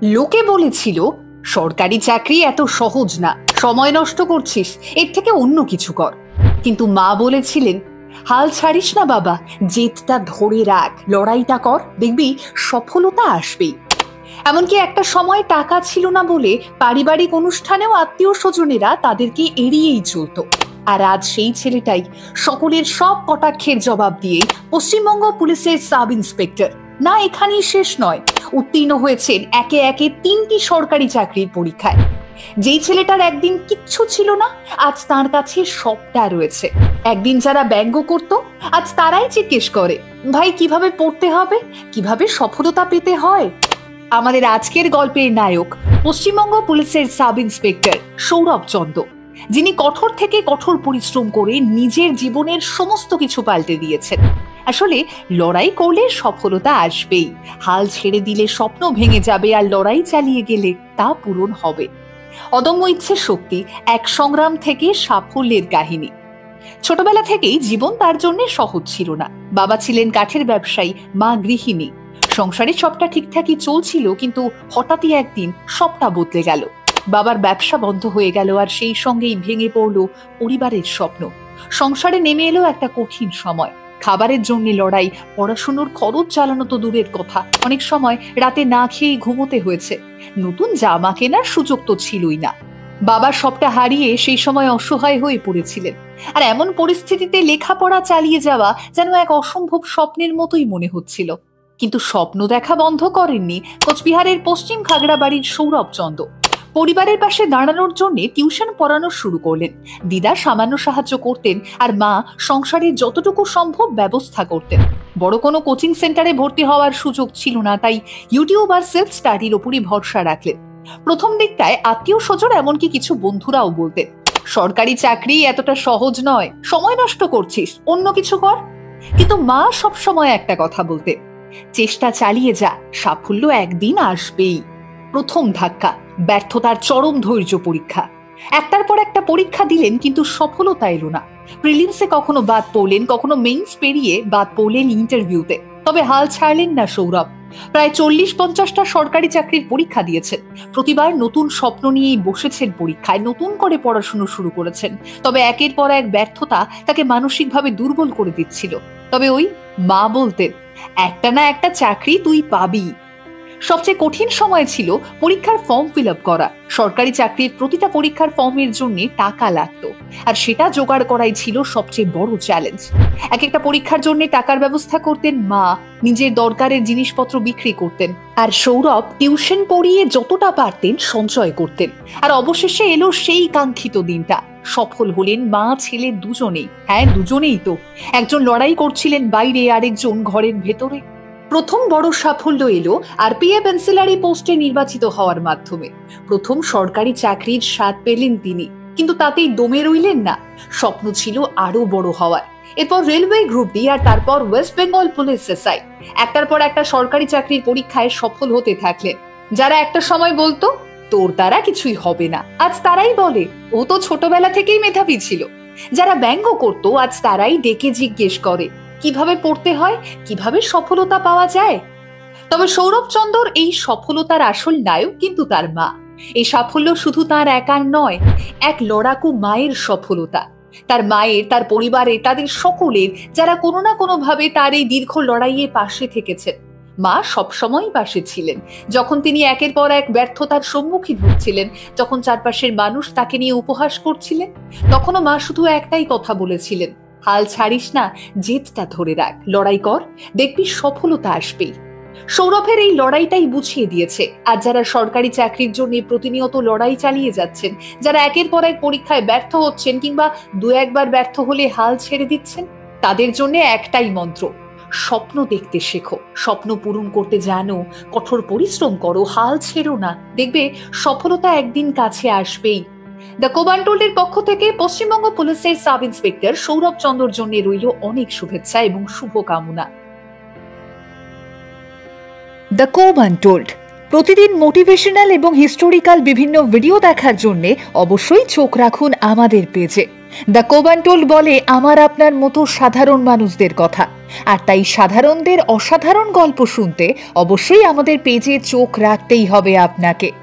লোকে বলেছিল সরকারি চাকরি এত সহজ না, সময় নষ্ট করছিস, এর থেকে অন্য কিছু কর। কিন্তু মা বলেছিলেন, হাল ছাড়িস না বাবা, জেদটা ধরে রাখ, লড়াইটা কর, দেখবি সফলতা আসবেই। এমনকি একটা সময় টাকা ছিল না বলে পারিবারিক অনুষ্ঠানেও আত্মীয় স্বজনেরা তাদেরকে এড়িয়েই চলতো। আর আজ সেই ছেলেটাই সকলের সব কটাক্ষের জবাব দিয়ে পশ্চিমবঙ্গ পুলিশের সাব ইন্সপেক্টর। না, এখানেই শেষ নয়, উত্তীর্ণ হয়েছেন একে একে 3টি সরকারি চাকরির পরীক্ষায়। যেই ছেলেটার একদিন কিচ্ছু ছিল না, আজ তার কাছে সবটা রয়েছে। একদিন যারা ব্যঙ্গ করত, আজ তারাই জিজ্ঞেস করে, ভাই কিভাবে পড়তে হবে, কিভাবে সফলতা পেতে হয়। আমাদের আজকের গল্পের নায়ক পশ্চিমবঙ্গ পুলিশের সাব ইন্সপেক্টর সৌরভ চন্দ্র, যিনি কঠোর থেকে কঠোর পরিশ্রম করে নিজের জীবনের সমস্ত কিছু পাল্টে দিয়েছেন। আসলে লড়াই করলে সফলতা আসবেই, হাল ছেড়ে দিলে স্বপ্ন ভেঙে যাবে, আর লড়াই চালিয়ে গেলে তা পূরণ হবে। অদম্য ইচ্ছে শক্তি, এক সংগ্রাম থেকে সাফল্যের কাহিনী। ছোটবেলা থেকেই জীবন তার জন্য সহজ ছিল না। বাবা ছিলেন কাঠের ব্যবসায়ী, মা গৃহিণী। সংসারে সবটা ঠিকঠাকই চলছিল, কিন্তু হঠাৎই একদিন সবটা বদলে গেল। বাবার ব্যবসা বন্ধ হয়ে গেল, আর সেই সঙ্গেই ভেঙে পড়ল পরিবারের স্বপ্ন। সংসারে নেমে এলো একটা কঠিন সময়। খাবারের জন্য লড়াই, পড়াশুনোর খরচ চালানো তো দূরের কথা, অনেক সময় রাতে না খেয়েই ঘুমোতে হয়েছে। নতুন জামা কেনার সুযোগ তো ছিলই না। বাবা সবটা হারিয়ে সেই সময় অসহায় হয়ে পড়েছিলেন। আর এমন পরিস্থিতিতে লেখাপড়া চালিয়ে যাওয়া যেন এক অসম্ভব স্বপ্নের মতোই মনে হচ্ছিল। কিন্তু স্বপ্ন দেখা বন্ধ করেননি কোচবিহারের পশ্চিম খাগড়াবাড়ির সৌরভ চন্দ্র। পরিবারের পাশে দাঁড়ানোর জন্য টিউশন পড়ানো শুরু করলেন। দিদা সামান্য সাহায্য করতেন, আর মা সংসারের যতটুকু সম্ভব ব্যবস্থা করতেন। বড় কোনো কোচিং সেন্টারে ভর্তি হওয়ার সুযোগ ছিল না, তাই ইউটিউব আর সেলফ স্টাডির উপরই ভরসা রাখলেন। প্রথম দিকটায় আত্মীয় স্বজন, এমনকি কিছু বন্ধুরাও বলতেন, সরকারি চাকরি এতটা সহজ নয়, সময় নষ্ট করছিস, অন্য কিছু কর। কিন্তু মা সবসময় একটা কথা বলতেন, চেষ্টা চালিয়ে যা, সাফল্য একদিন আসবেই। প্রথম ধাক্কা, ব্যর্থতার চরম ধৈর্য পরীক্ষা। একটার পর একটা পরীক্ষা দিলেন, কিন্তু সফলতা এলো না। প্রিলিমসে কখনো বাদ পড়লেন, কখনো মেইনস পেরিয়ে বাদ পড়লেন ইন্টারভিউতে। তবে হাল ছাড়লেন না সৌরভ। প্রায় 40-50টা সরকারি চাকরির পরীক্ষা দিয়েছেন। প্রতিবার নতুন স্বপ্ন নিয়েই বসেছেন পরীক্ষায়, নতুন করে পড়াশুনো শুরু করেছেন। তবে একের পর এক ব্যর্থতা তাকে মানসিকভাবে দুর্বল করে দিচ্ছিল। তবে ওই মা বলতেন, একটা না একটা চাকরি তুই পাবি। সবচেয়ে কঠিন সময় ছিল পরীক্ষার ফর্ম ফিল আপ করা। সরকারি চাকরির প্রতিটা পরীক্ষার ফর্মের জন্য টাকা লাগতো, আর সেটা জোগাড় করাই ছিল সবচেয়ে বড় চ্যালেঞ্জ। এক একটা পরীক্ষার জন্য টাকার ব্যবস্থা করতেন মা, নিজের দরকারের জিনিসপত্র বিক্রি করতেন, আর সৌরভ টিউশন পড়িয়ে যতটা পারতেন সঞ্চয় করতেন। আর অবশেষে এলো সেই কাঙ্ক্ষিত দিনটা। সফল হলেন মা ছেলে দুজনেই। হ্যাঁ, দুজনেই তো। একজন লড়াই করছিলেন বাইরে, আরেকজন ঘরের ভেতরে। প্রথম বড় সাফল্য এলো আরপিএফ এনসিলারি পোস্টে নির্বাচিত হওয়ার মাধ্যমে। প্রথম সরকারি চাকরির স্বাদ পেলেন তিনি, কিন্তু তাতেই দমে রইলেন না। স্বপ্ন ছিল আরো বড় হওয়ার। এরপর রেলওয়ে গ্রুপ ডি, আর তারপর ওয়েস্ট বেঙ্গল পুলিশ এসআই। একটার পর একটা সরকারি চাকরির পরীক্ষায় সফল হতে থাকলেন। যারা একটা সময় বলতো তোর দ্বারা কিছুই হবে না, আজ তারাই বলে ও তো ছোটবেলা থেকেই মেধাবী ছিল। যারা ব্যঙ্গ করতো, আজ তারাই ডেকে জিজ্ঞেস করে কিভাবে পড়তে হয়, কিভাবে সফলতা পাওয়া যায়। তবে সৌরভ চন্দ্রর এই সফলতার আসল নায়ক কিন্তু তার মা। এই সাফল্য শুধু তার একার নয়, এক লড়াকু মায়ের সফলতা। তার মায়ের, তার পরিবারের, তাদের সকলের, যারা কোনো না কোনো ভাবে তার এই দীর্ঘ লড়াইয়ে পাশে থেকেছেন। মা সবসময় পাশে ছিলেন। যখন তিনি একের পর এক ব্যর্থতার সম্মুখীন হচ্ছিলেন, যখন চারপাশের মানুষ তাকে নিয়ে উপহাস করছিলেন, তখনও মা শুধু একটাই কথা বলেছিলেন, হাল ছাড়িস না, জেদটা ধরে রাখ, লড়াই কর, দেখবি সফলতা আসবেই। সৌরভের এই লড়াইটাই বুঝিয়ে দিয়েছে আর যারা সরকারি চাকরির জন্য প্রতিনিয়ত লড়াই চালিয়ে যাচ্ছেন, যারা একের পর এক পরীক্ষায় ব্যর্থ হচ্ছেন, কিংবা দু একবার ব্যর্থ হলে হাল ছেড়ে দিচ্ছেন, তাদের জন্য একটাই মন্ত্র, স্বপ্ন দেখতে শেখো, স্বপ্ন পূরণ করতে জানো, কঠোর পরিশ্রম করো, হাল ছেড়ো না, দেখবে সফলতা একদিন কাছে আসবেই। দ্য কোব আনটোল্ডের পক্ষ থেকে পশ্চিমবঙ্গ পুলিশের সাব ইন্সপেক্টর সৌরভ চন্দ্রর জন্য রইল অনেক শুভেচ্ছা এবং শুভকামনা। দ্য কোব আনটোল্ড প্রতিদিন মোটিভেশনাল এবং হিস্টোরিক্যাল বিভিন্ন ভিডিও দেখার জন্য অবশ্যই চোখ রাখুন আমাদের পেজে। দ্য কোব আনটোল্ড বলে আমার আপনার মতো সাধারণ মানুষদের কথা। আর তাই সাধারণদের অসাধারণ গল্প শুনতে অবশ্যই আমাদের পেজে চোখ রাখতেই হবে আপনাকে।